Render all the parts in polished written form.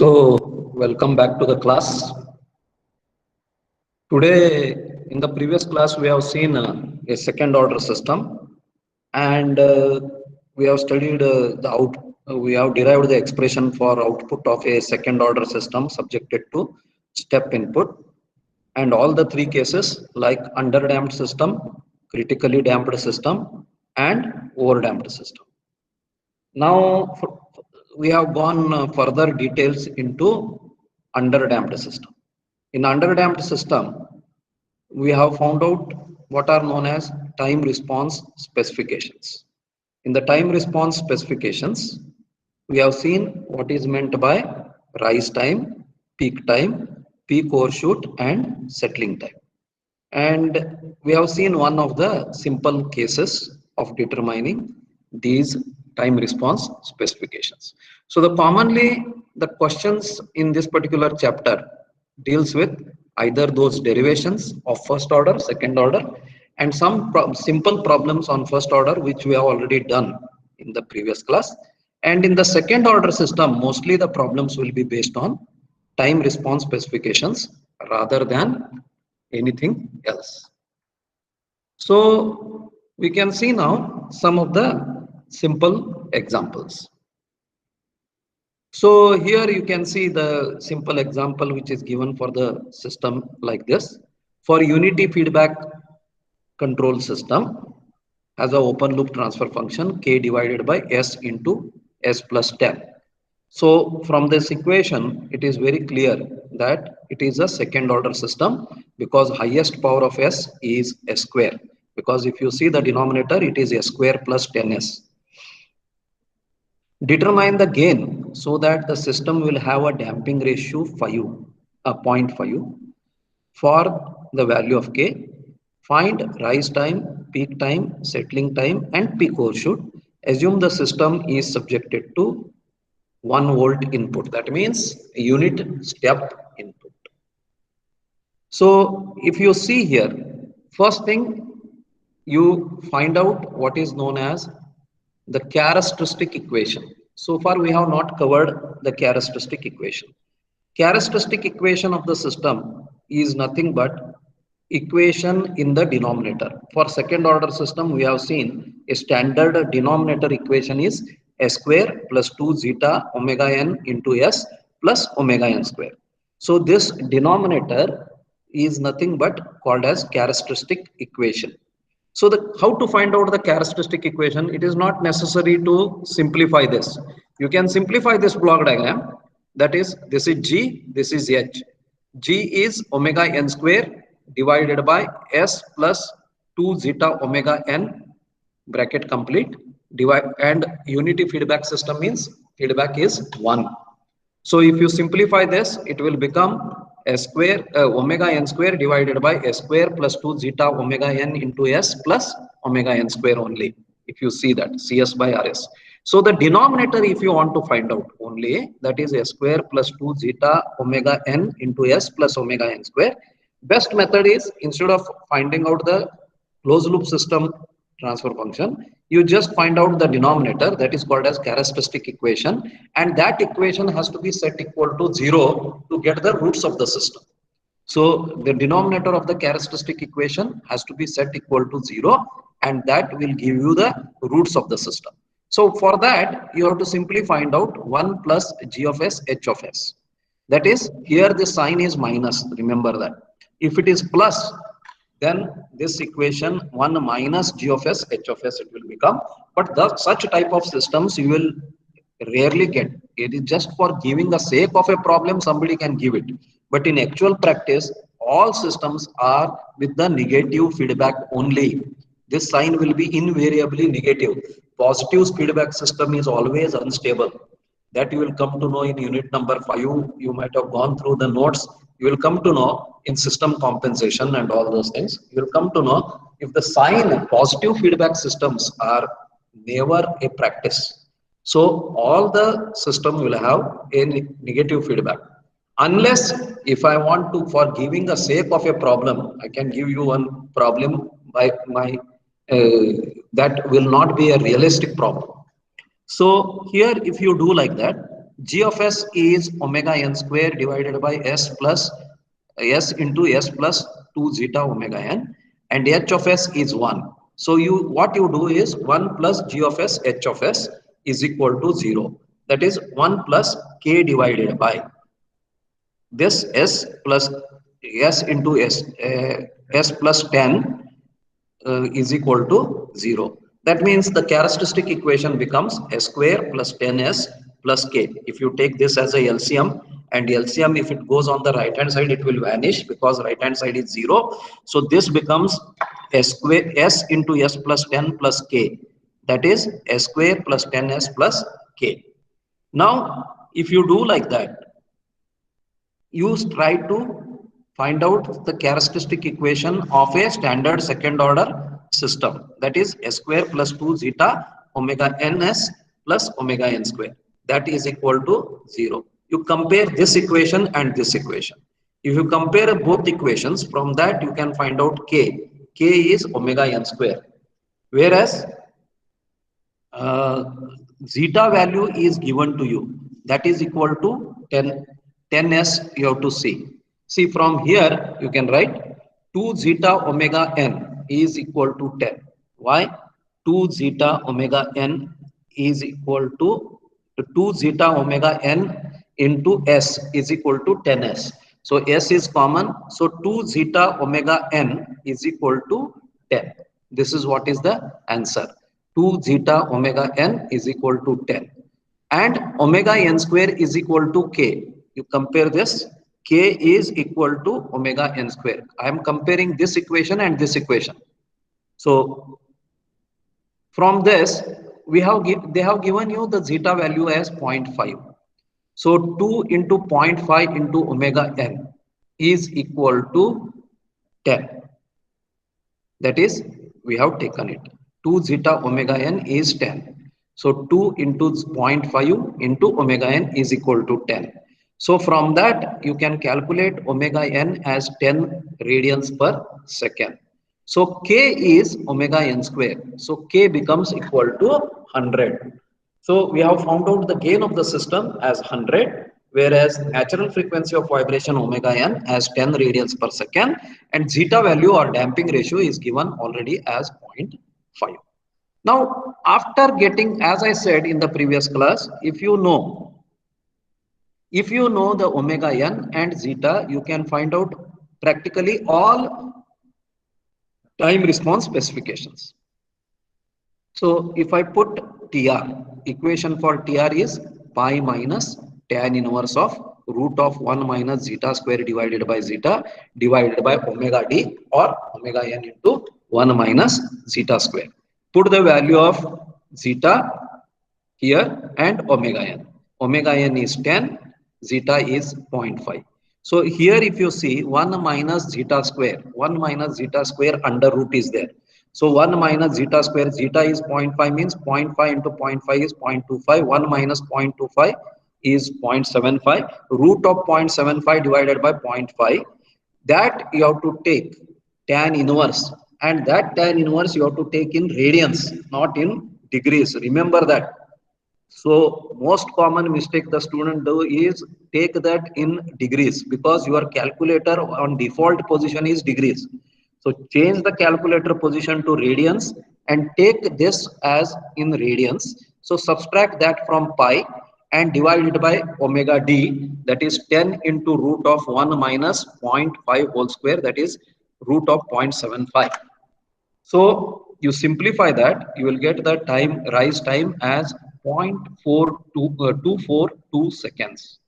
Welcome back to the class. Today, in the previous class, we have seen a second order system, and we have studied we have derived the expression for output of a second order system subjected to step input, and all the three cases like underdamped system, critically damped system, and overdamped system. Now, we have gone further details into underdamped system. In underdamped system, we have found out what are known as time response specifications. In the time response specifications, we have seen what is meant by rise time, peak overshoot, and settling time. And we have seen one of the simple cases of determining these time response specifications. So commonly the questions in this particular chapter deals with either those derivations of first order, second order, and some simple problems on first order which we have already done in the previous class. And in the second order system, mostly the problems will be based on time response specifications rather than anything else. So we can see now some of the simple examples. So here you can see the simple example which is given for the system like this. For unity feedback control system has an open loop transfer function k divided by s into s plus 10. So from this equation, it is very clear that it is a second order system because highest power of s is s square. Because if you see the denominator, it is s square plus 10s. Determine the gain so that the system will have a damping ratio 0.5 for the value of k. Find rise time, peak time, settling time, and peak overshoot. Assume the system is subjected to 1 volt input. That means unit step input. So if you see here, first thing you find out what is known as the characteristic equation. So far we have not covered the characteristic equation. Characteristic equation of the system is nothing but equation in the denominator. For second order system, we have seen a standard denominator equation is s square plus 2 zeta omega n into s plus omega n square. So this denominator is nothing but called as characteristic equation. So how to find out the characteristic equation? It is not necessary to simplify this. You can simplify this block diagram. That is, this is G, this is H. G is omega n square divided by S plus 2 zeta omega n bracket complete divide, and unity feedback system means feedback is 1. So if you simplify this, it will become s square omega n square divided by s square plus 2 zeta omega n into s plus omega n square only. If you see that cs by rs. So the denominator, if you want to find out only, that is s square plus 2 zeta omega n into s plus omega n square. Best method is, instead of finding out the closed loop system transfer function, you just find out the denominator, that is called as characteristic equation, and that equation has to be set equal to 0 to get the roots of the system. So the denominator of the characteristic equation has to be set equal to 0, and that will give you the roots of the system. So for that, you have to simply find out 1 plus g of s h of s. That is, here the sign is minus, remember that. If it is plus, then this equation 1 minus g of s h of s it will become. But such type of systems you will rarely get. It is just for giving the sake of a problem somebody can give it. But in actual practice, all systems are with the negative feedback only. This sign will be invariably negative. Positive feedback system is always unstable. That you will come to know in unit number 5. You might have gone through the notes. You will come to know in system compensation and all those things. You will come to know if the sign positive feedback systems are never a practice. So all the system will have a negative feedback. Unless if I want to, for giving the sake of a problem, I can give you one problem by my that will not be a realistic problem. So here, if you do like that, G of s is omega n square divided by s plus s into s plus 2 zeta omega n, and h of s is 1. So what you do is 1 plus g of s h of s is equal to 0. That is 1 plus k divided by this s plus s into s plus 10 is equal to 0. That means the characteristic equation becomes s square plus 10s plus k. If you take this as a LCM, and LCM, if it goes on the right hand side, it will vanish because right hand side is 0. So this becomes s square s into s plus 10 plus k. That is s square plus 10s plus k. Now, if you do like that, you try to find out the characteristic equation of a standard second order system, that is s square plus 2 zeta omega ns plus omega n square, that is equal to 0. You compare this equation and this equation. If you compare both equations, from that you can find out k is omega n square, whereas uh, zeta value is given to you, that is equal to 10s. You have to see from here you can write 2 zeta omega n is equal to 10. Why? 2 zeta omega n is equal to 2 zeta omega n into s is equal to 10s. So s is common, so 2 zeta omega n is equal to 10. This is what is the answer. 2 zeta omega n is equal to 10, and omega n square is equal to k. You compare this, k is equal to omega n square. I am comparing this equation and this equation. So from this they have given you the zeta value as 0.5. So 2 into 0.5 into omega n is equal to 10. That is, we have taken it. 2 zeta omega n is 10. So 2 into 0.5 into omega n is equal to 10. So from that you can calculate omega n as 10 radians per second. So k is omega n square. So k becomes equal to 100. So we have found out the gain of the system as 100, whereas natural frequency of vibration omega n as 10 radians per second, and zeta value or damping ratio is given already as 0.5. Now, after getting, as I said in the previous class, if you know the omega n and zeta, you can find out practically all time response specifications. So if I put TR, equation for TR is pi minus tan inverse of root of 1 minus zeta square divided by zeta divided by omega d, or omega n into 1 minus zeta square. Put the value of zeta here and omega n. Omega n is 10, zeta is 0.5. So here if you see 1 minus zeta square, 1 minus zeta square under root is there. So 1 minus zeta square, zeta is 0.5 means 0.5 into 0.5 is 0.25. 1 minus 0.25 is 0.75. Root of 0.75 divided by 0.5. That you have to take tan inverse, and that tan inverse you have to take in radians, not in degrees. Remember that. So most common mistake the student do is take that in degrees, because your calculator on default position is degrees. So change the calculator position to radians and take this as in radians. So subtract that from pi and divide it by omega d, that is 10 into root of 1 minus 0.5 whole square, that is root of 0.75. So you simplify that, you will get the time rise time as 0.242 seconds.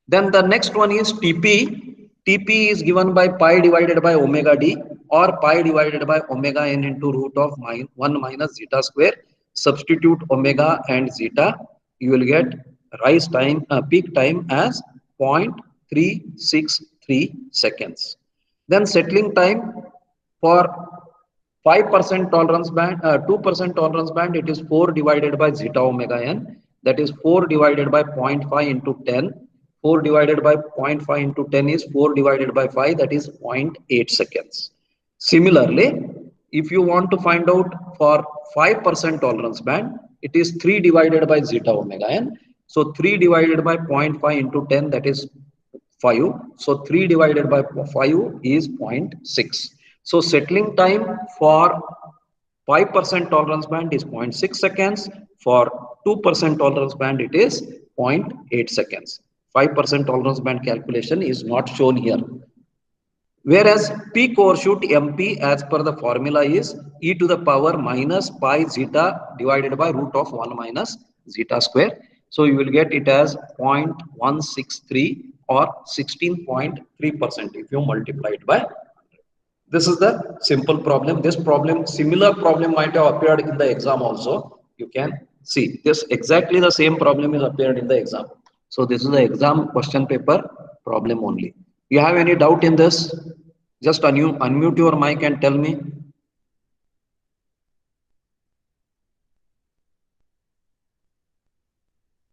Then the next one is TP. TP is given by pi divided by omega d, or pi divided by omega n into root of 1 minus zeta square. Substitute omega and zeta, you will get rise time, peak time as 0.363 seconds. Then settling time for 5% tolerance band, 2% tolerance band, it is 4 divided by zeta omega n, that is 4 divided by 0.5 into 10. 4 divided by 0.5 into 10 is 4 divided by 5, that is 0.8 seconds. Similarly, if you want to find out for 5% tolerance band, it is 3 divided by zeta omega n. So 3 divided by 0.5 into 10, that is 5. So 3 divided by 5 is 0.6. So settling time for 5% tolerance band is 0.6 seconds. For 2% tolerance band, it is 0.8 seconds. 5% tolerance band calculation is not shown here. Whereas peak overshoot MP as per the formula is e to the power minus pi zeta divided by root of 1 minus zeta square. So you will get it as 0.163 or 16.3% if you multiply it by. This is the simple problem. This problem, similar problem might have appeared in the exam also. You can see this exactly the same problem is appeared in the exam. So this is the exam question paper problem only. You have any doubt in this? Just unmute your mic and tell me.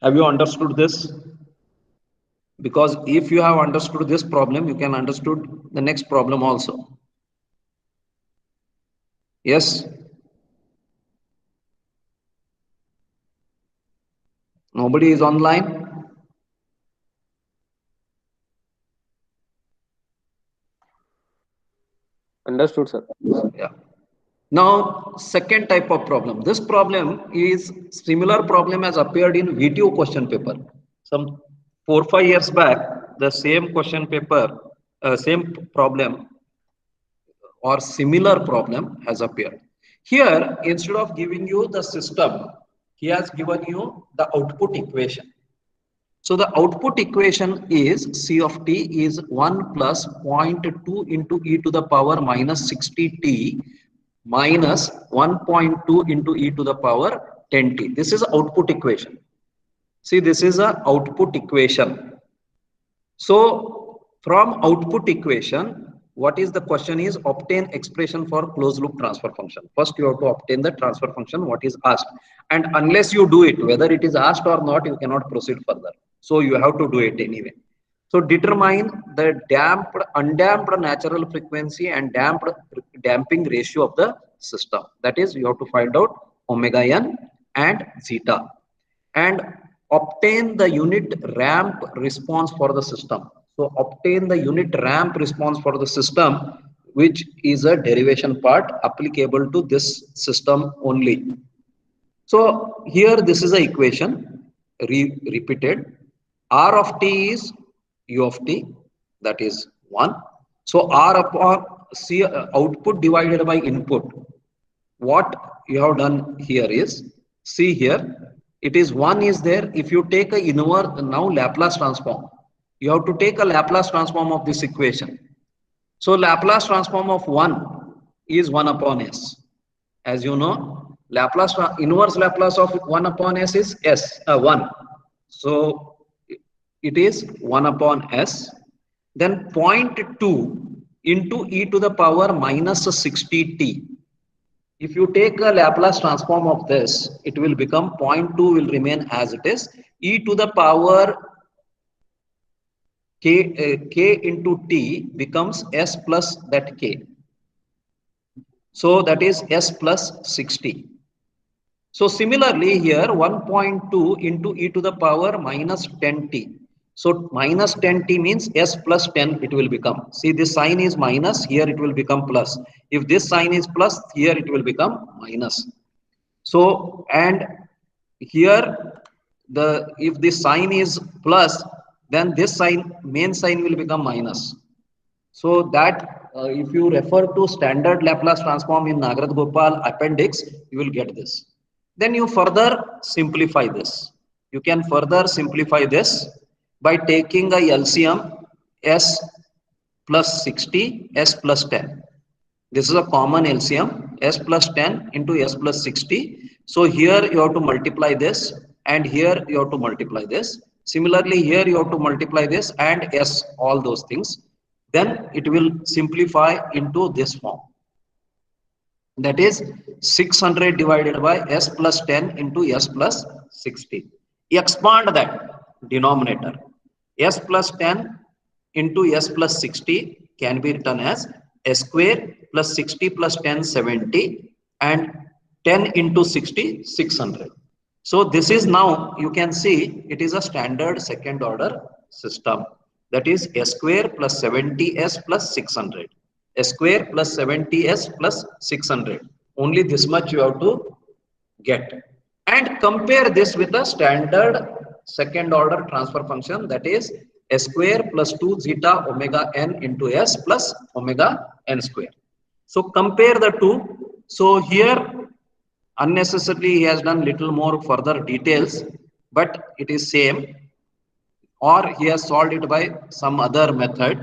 Have you understood this? Because if you have understood this problem, you can understood the next problem also. Yes. Nobody is online. Understood, sir. Yeah. Now, second type of problem. This problem is similar problem has appeared in VTO question paper. Some 4-5 years back, the same question paper, same problem or similar problem has appeared. Here, instead of giving you the system, he has given you the output equation. So the output equation is C of t is 1 plus 0.2 into e to the power minus 60t minus 1.2 into e to the power 10t. This is output equation. See, this is a output equation. So from output equation, what is the question is obtain expression for closed loop transfer function. First, you have to obtain the transfer function, what is asked. And unless you do it, whether it is asked or not, you cannot proceed further. So you have to do it anyway. So determine the damped, undamped natural frequency and damping ratio of the system. That is, you have to find out omega n and zeta. And obtain the unit ramp response for the system. So obtain the unit ramp response for the system, which is a derivation part applicable to this system only. So here this is the equation repeated. R of t is u of t, that is 1. So R upon C output divided by input. What you have done here is, see here, it is 1 is there. If you take a inverse, now Laplace transform, you have to take a Laplace transform of this equation. So Laplace transform of 1 is 1 upon s. As you know, inverse Laplace of 1 upon s is 1. So it is 1 upon s. Then 0.2 into e to the power minus 60t. If you take a Laplace transform of this, it will become 0.2 will remain as it is. E to the power k into t becomes s plus that k. So that is s plus 60. So similarly here 1.2 into e to the power minus 10t. So minus 10t means s plus 10 it will become. See, this sign is minus, here it will become plus. If this sign is plus, here it will become minus. So, and here if this sign is plus, then this sign, main sign will become minus. So that if you refer to standard Laplace transform in Nagraj Gopal appendix, you will get this. Then you further simplify this. You can further simplify this by taking a LCM s plus 60, s plus 10. This is a common LCM, s plus 10 into s plus 60. So here you have to multiply this and here you have to multiply this. Similarly, here you have to multiply this and s, all those things. Then it will simplify into this form. That is 600 divided by s plus 10 into s plus 60. Expand that denominator. S plus 10 into s plus 60 can be written as s square plus 60 plus 10, 70, and 10 into 60, 600. So this is now, you can see it is a standard second order system, that is s square plus 70s plus 600. S square plus 70s plus 600. Only this much you have to get. And compare this with a standard second order transfer function, that is s square plus 2 zeta omega n into s plus omega n square. So compare the two. So here unnecessarily he has done little more further details, but it is same, or he has solved it by some other method.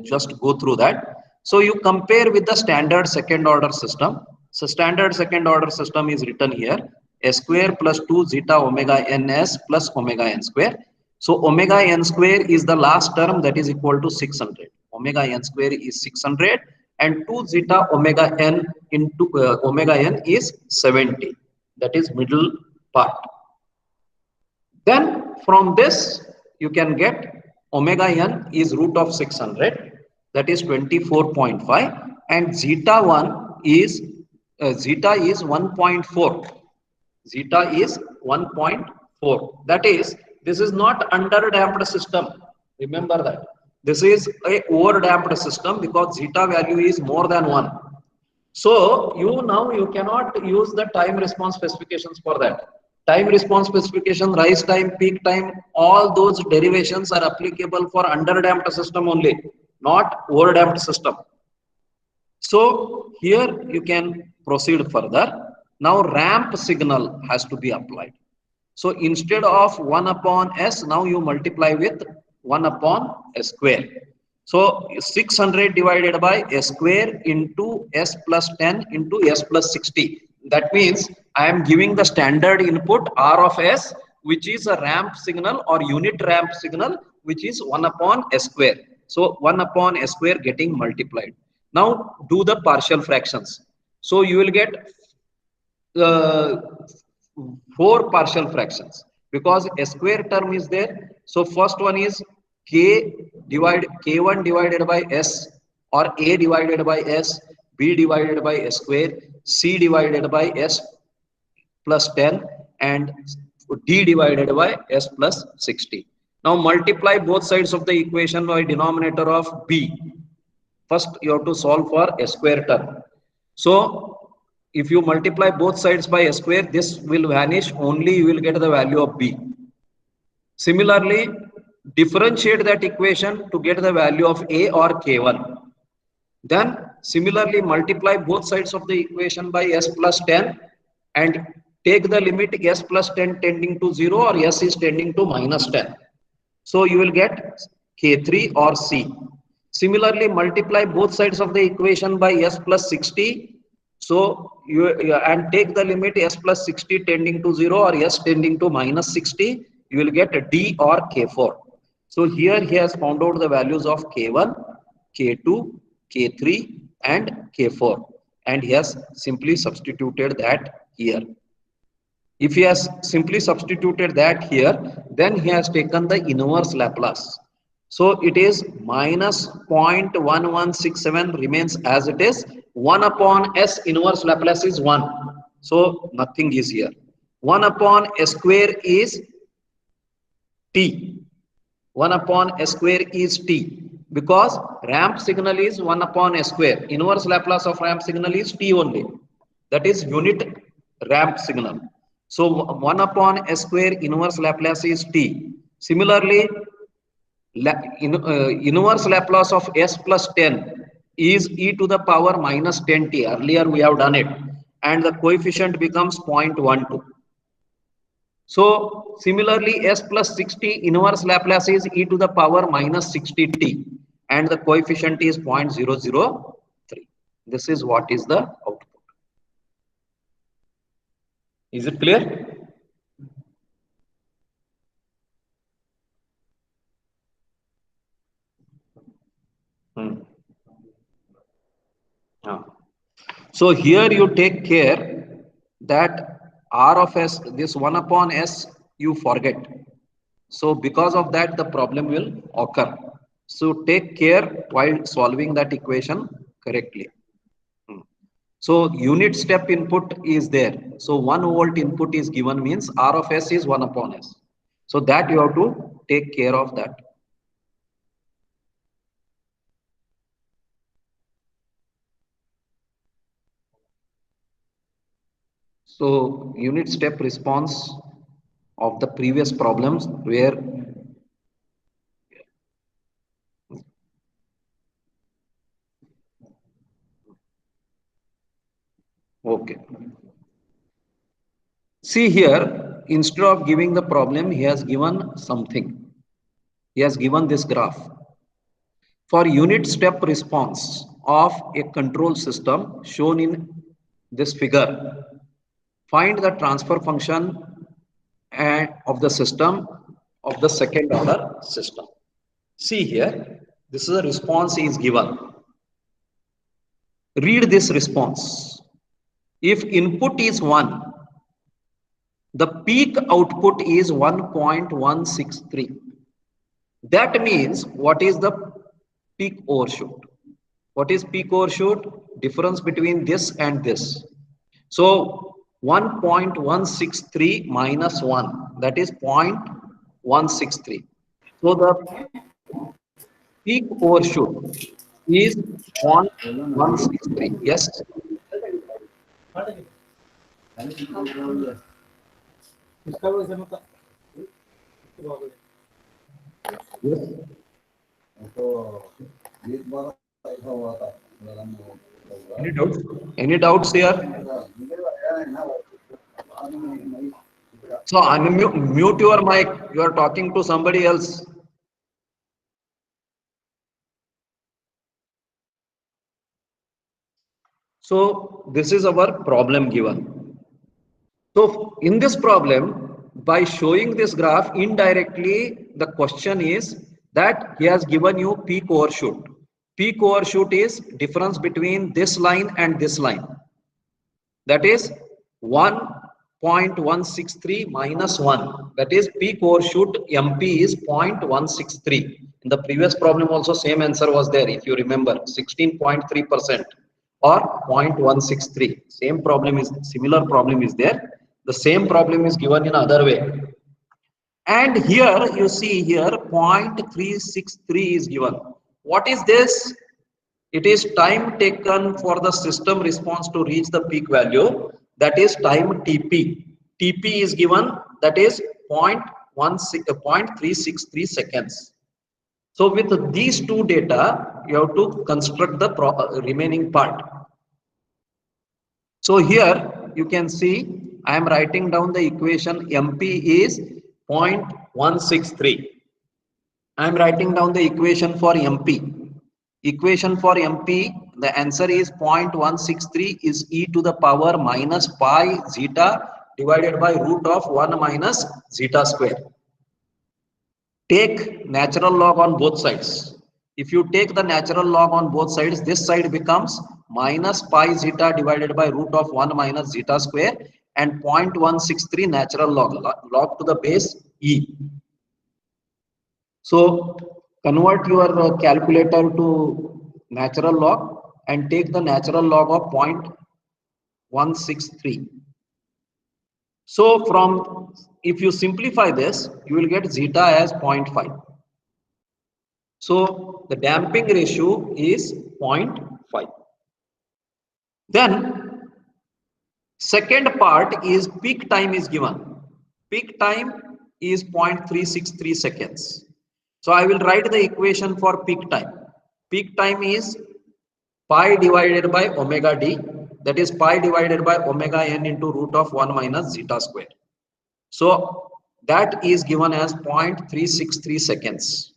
Just go through that. So you compare with the standard second order system. So standard second order system is written here, s square plus 2 zeta omega ns plus omega n square. So omega n square is the last term, that is equal to 600. Omega n square is 600 and 2 zeta omega n into omega n is 70. That is middle part. Then from this you can get omega n is root of 600, that is 24.5, and zeta 1 is zeta is 1.4. Zeta is 1.4. That is, this is not underdamped system. Remember that. This is a overdamped system because zeta value is more than 1. So you cannot use the time response specifications for that. Time response specification, rise time, peak time, all those derivations are applicable for underdamped system only, not overdamped system. So here you can proceed further. Now ramp signal has to be applied. So instead of 1 upon s, now you multiply with 1 upon s square. So 600 divided by s square into s plus 10 into s plus 60. That means I am giving the standard input r of s, which is a ramp signal or unit ramp signal, which is 1 upon s square. So 1 upon s square getting multiplied. Now do the partial fractions. So you will get 4 partial fractions because a square term is there. So first one is k1 divided by s, or a divided by s, b divided by s square, c divided by s plus 10, and d divided by s plus 60. Now multiply both sides of the equation by denominator of b. First you have to solve for a square term. So if you multiply both sides by a square, this will vanish, only you will get the value of b. Similarly, differentiate that equation to get the value of a or k1. Then similarly multiply both sides of the equation by s plus 10 and take the limit s plus 10 tending to 0 or s is tending to minus 10. So you will get k3 or c. Similarly multiply both sides of the equation by s plus 60. So and take the limit s plus 60 tending to 0 or s tending to minus 60. You will get a d or k4. So here he has found out the values of k1, k2, k3 and k4, and he has simply substituted that here. If he has simply substituted that here, then he has taken the inverse Laplace. So it is minus 0.1167 remains as it is. 1 upon s inverse Laplace is 1. So nothing is here. 1 upon s square is t. 1 upon s square is t, because ramp signal is 1 upon s square. Inverse Laplace of ramp signal is t only. That is unit ramp signal. So 1 upon s square inverse Laplace is t. Similarly, inverse Laplace of s plus 10 is e to the power minus 10t. Earlier we have done it, and the coefficient becomes 0.12. So similarly, s plus 60 inverse Laplace is e to the power minus 60t, and the coefficient is 0.003. This is what is the output. Is it clear? So here you take care that r of s, this 1 upon s, you forget. So because of that, the problem will occur. So take care while solving that equation correctly. So unit step input is there. So 1 volt input is given means R of S is 1 upon S. So that you have to take care of that. So unit step response of the previous problems where okay. See here, instead of giving the problem, he has given something. He has given this graph. For unit step response of a control system shown in this figure, find the transfer function of the system of the second order system. See here, this is a response is given. Read this response. If input is 1, the peak output is 1.163. That means what is the peak overshoot? What is peak overshoot? Difference between this and this. So 1.163 minus 1, that is 0.163. So the peak overshoot is 0.163. Yes. Any doubts? Any doubts here? So unmute your mic. You are talking to somebody else. So this is our problem given. So in this problem, by showing this graph indirectly, the question is that he has given you peak overshoot. Peak overshoot is difference between this line and this line. That is 1.163 minus 1. That is peak overshoot MP is 0.163. In the previous problem also same answer was there if you remember 16.3% or 0.163. Same problem is similar problem is there. The same problem is given in other way. And here you see here 0.363 is given. What is this? It is time taken for the system response to reach the peak value. That is time TP. TP is given, that is 0.363 seconds. So with these two data, you have to construct the remaining part. So here you can see I am writing down the equation MP is 0.163. I am writing down the equation for MP. Equation for MP, the answer is 0.163 is e to the power minus pi zeta divided by root of 1 minus zeta square. Take natural log on both sides. If you take the natural log on both sides, this side becomes minus pi zeta divided by root of 1 minus zeta square and 0.163 natural log to the base e. So convert your calculator to natural log and take the natural log of 0.163. So from if you simplify this, you will get zeta as 0.5. So the damping ratio is 0.5. Then second part is peak time is given. Peak time is 0.363 seconds. So I will write the equation for peak time. Peak time is pi divided by omega d, that is pi divided by omega n into root of 1 minus zeta square. So that is given as 0.363 seconds.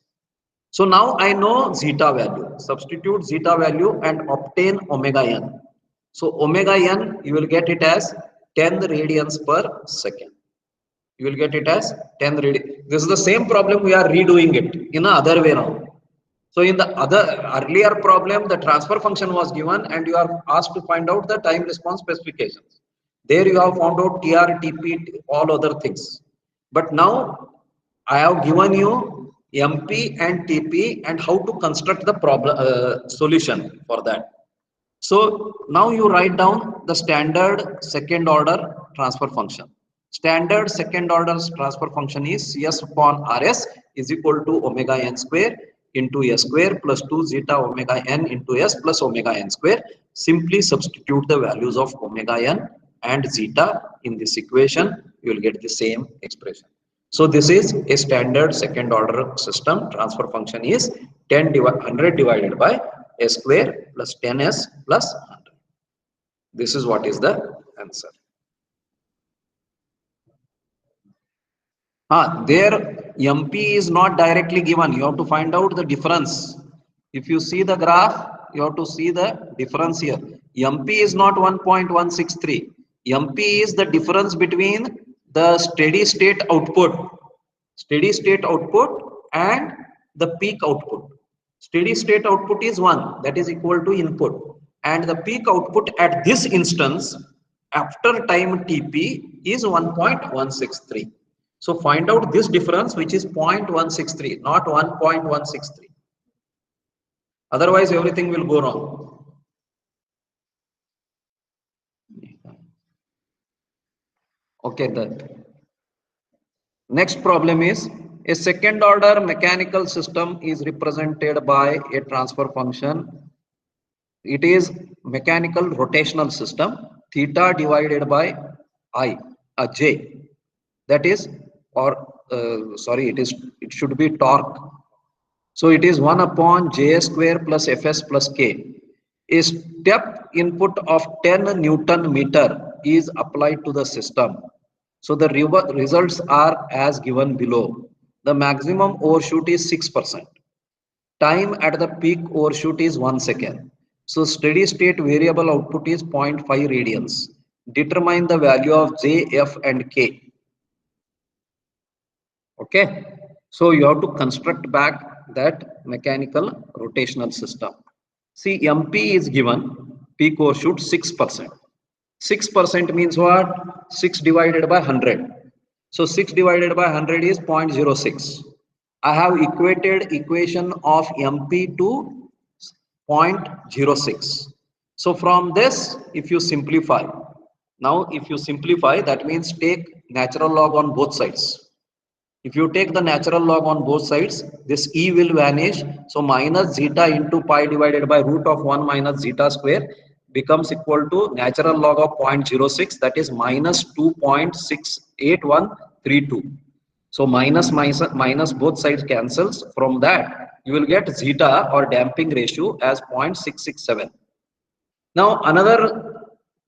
So now I know zeta value. Substitute zeta value and obtain omega n. So omega n, you will get it as 10 radians per second. You will get it as 10 radians. This is the same problem, we are redoing it in another way now. So in the earlier problem, the transfer function was given and you are asked to find out the time response specifications. There you have found out TR, TP, all other things. But now I have given you MP and TP and how to construct the problem solution for that. So now you write down the standard second order transfer function. Standard second order transfer function is Cs upon Rs is equal to omega n square into S square plus 2 zeta omega n into S plus omega n square. Simply substitute the values of omega n and zeta in this equation. You will get the same expression. So this is a standard second order system. Transfer function is 100 divided by S square plus 10s plus 100. This is what is the answer. There MP is not directly given. You have to find out the difference. If you see the graph, you have to see the difference here. MP is not 1.163. MP is the difference between the steady state output and the peak output. Steady state output is 1, that is equal to input, and the peak output at this instance after time TP is 1.163. So find out this difference, which is 0.163, not 1.163. Otherwise everything will go wrong. Okay, the next problem is a second order mechanical system is represented by a transfer function. It is mechanical rotational system, theta divided by j, that is, it should be torque. So it is 1 upon j square plus fs plus k. A step input of 10 Newton meter is applied to the system. So the results are as given below. The maximum overshoot is 6%. Time at the peak overshoot is 1 second. So steady state variable output is 0.5 radians. Determine the value of J, F and K. Okay. So you have to construct back that mechanical rotational system. See, MP is given, peak overshoot 6%. 6% means what? 6 divided by 100. So 6 divided by 100 is 0.06. I have equated equation of MP to 0.06. So from this, if you simplify, that means take natural log on both sides. If you take the natural log on both sides, this E will vanish. So minus zeta into pi divided by root of 1 minus zeta square becomes equal to natural log of 0.06, that is minus 2.68132. So minus both sides cancels. From that, you will get zeta or damping ratio as 0.667. Now another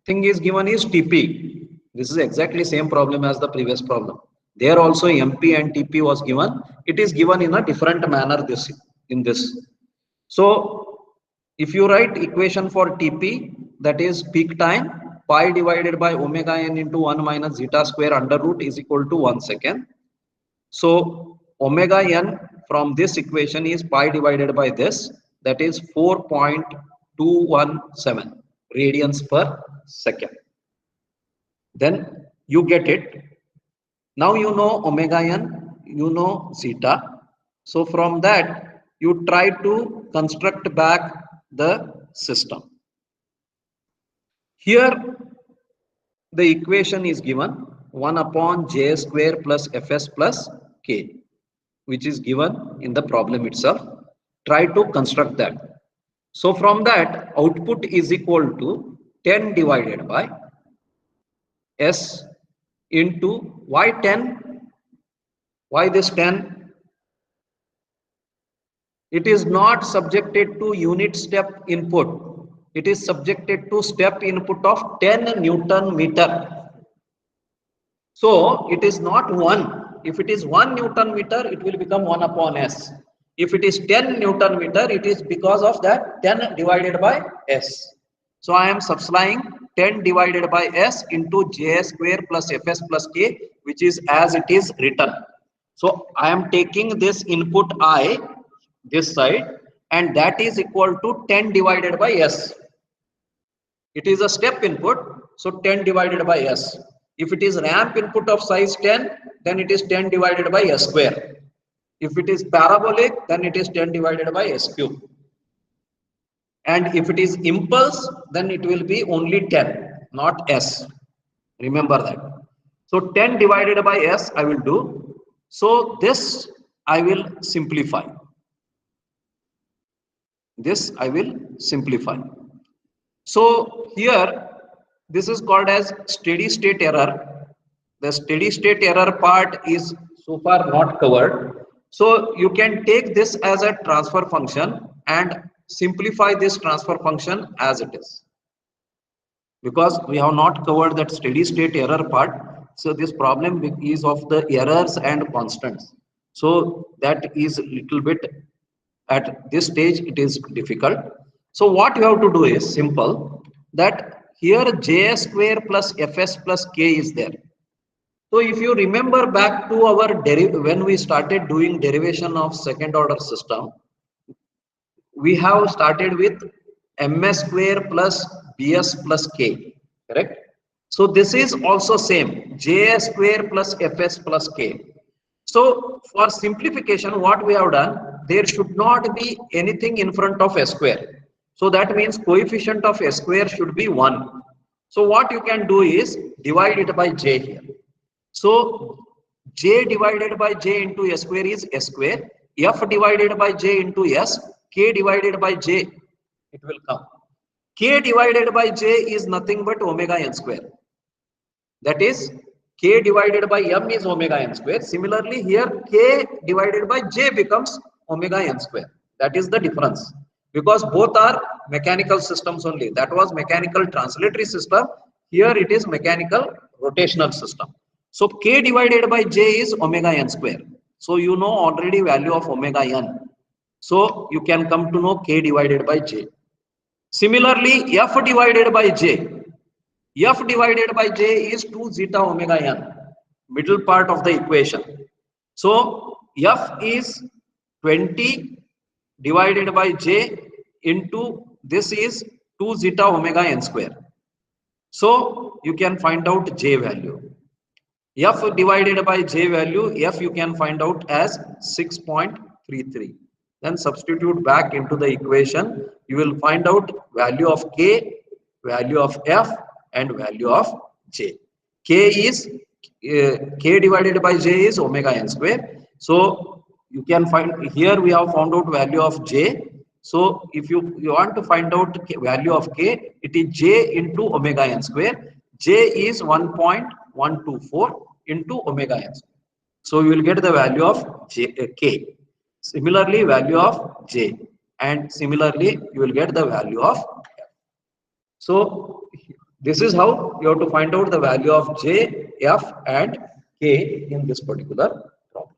thing is given is TP. This is exactly same problem as the previous problem. There also MP and TP was given. It is given in a different manner in this. So if you write equation for TP, that is peak time, pi divided by omega n into 1 minus zeta square under root is equal to 1 second. So omega n from this equation is pi divided by this, that is 4.217 radians per second. Then you get it. Now you know omega n, you know zeta. So from that, you try to construct back the system. Here, the equation is given 1 upon j square plus fs plus k, which is given in the problem itself. Try to construct that. So from that, output is equal to 10 divided by S into why 10? Why this 10? It is not subjected to unit step input. It is subjected to step input of 10 Newton meter. So it is not 1. If it is 1 Newton meter, it will become 1 upon S. If it is 10 Newton meter, it is because of that 10 divided by S. So I am substituting 10 divided by S into J square plus Fs plus K, which is as it is written. So I am taking this input I, this side, and that is equal to 10 divided by S. It is a step input, so 10 divided by S. If it is ramp input of size 10, then it is 10 divided by S square. If it is parabolic, then it is 10 divided by S cube. And if it is impulse, then it will be only 10, not S. Remember that. So 10 divided by S I will do. So this I will simplify. This I will simplify. So here, this is called as steady state error. The steady state error part is so far not covered. So you can take this as a transfer function and simplify this transfer function as it is. Because we have not covered that steady state error part. So this problem is of the errors and constants. So that is little bit at this stage it is difficult. So what you have to do is simple, that here Js square plus Fs plus K is there. So if you remember back to our when we started doing derivation of second order system, we have started with ms square plus bs plus k, correct? So this is also same, js square plus fs plus k. So for simplification, what we have done, there should not be anything in front of s square. So that means coefficient of s square should be 1. So what you can do is divide it by j here. So j divided by j into s square is s square. F divided by j into s, k divided by j, it will come. K divided by j is nothing but omega n square. That is, k divided by m is omega n square. Similarly, here k divided by j becomes omega n square. That is the difference. Because both are mechanical systems only. That was mechanical translatory system. Here it is mechanical rotational system. So k divided by j is omega n square. So you know already value of omega n. So you can come to know k divided by j. Similarly, f divided by j. F divided by j is 2 zeta omega n, middle part of the equation. So F is 20 divided by j into this is 2 zeta omega n square. So you can find out j value. F divided by j value, F you can find out as 6.33. Then substitute back into the equation. You will find out value of k, value of F, and value of j. K is k divided by j is omega n square. So you can find here we have found out value of j. So if you want to find out value of k, it is j into omega n square. J is 1.124 into omega n square. So you will get the value of k. Similarly, value of j, and similarly you will get the value of f. So this is how you have to find out the value of j, f, and k in this particular problem.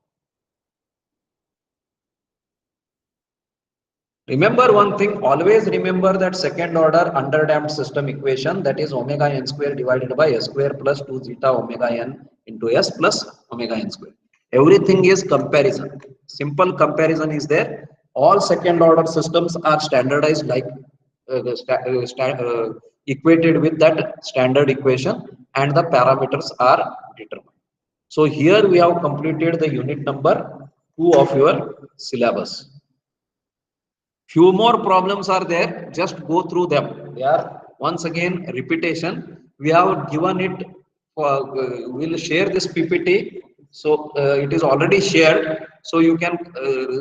Remember one thing, always remember that second order underdamped system equation, that is omega n square divided by s square plus 2 zeta omega n into s plus omega n square. Everything is comparison. Simple comparison is there. All second order systems are standardized like equated with that standard equation, and the parameters are determined. So here we have completed the unit number 2 of your syllabus. Few more problems are there, just go through them. They are once again repetition. We have given it for, we'll share this PPT. So it is already shared. So you can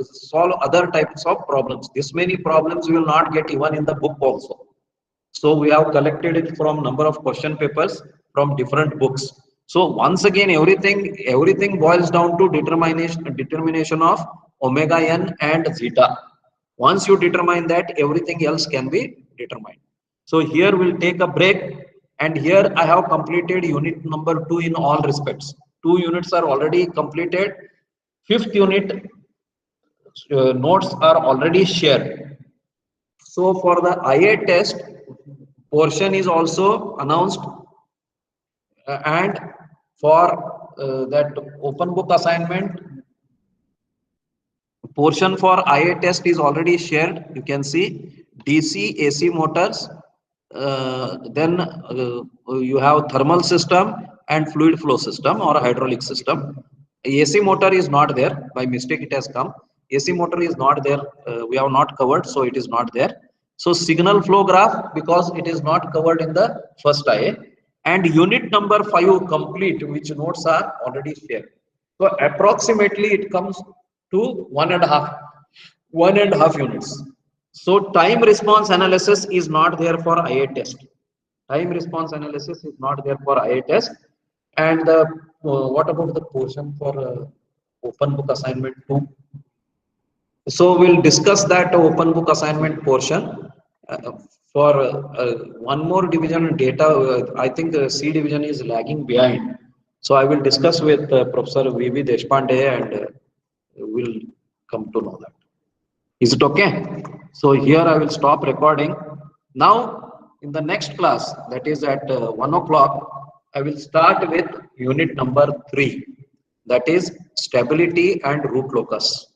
solve other types of problems. This many problems you will not get even in the book also. So we have collected it from number of question papers from different books. So once again, everything boils down to determination of omega n and zeta. Once you determine that, everything else can be determined. So here we'll take a break, and here I have completed unit number 2 in all respects. 2 units are already completed. 5th unit notes are already shared. So for the IA test portion is also announced, and for that open book assignment portion for IA test is already shared. You can see DC, AC motors, then you have thermal system and fluid flow system or hydraulic system. AC motor is not there, by mistake it has come. AC motor is not there, we have not covered, so it is not there. So signal flow graph, because it is not covered in the first IA, and unit number 5 complete, which notes are already shared. So approximately it comes to 1.5 units. So time response analysis is not there for IA test. Time response analysis is not there for IA test. And what about the portion for open book assignment 2? So we'll discuss that open book assignment portion. For one more division data, I think C division is lagging behind. So I will discuss with Professor V.V. Deshpande and we'll come to know that. Is it okay? So here I will stop recording. Now in the next class, that is at 1 o'clock, I will start with unit number 3. That is stability and root locus.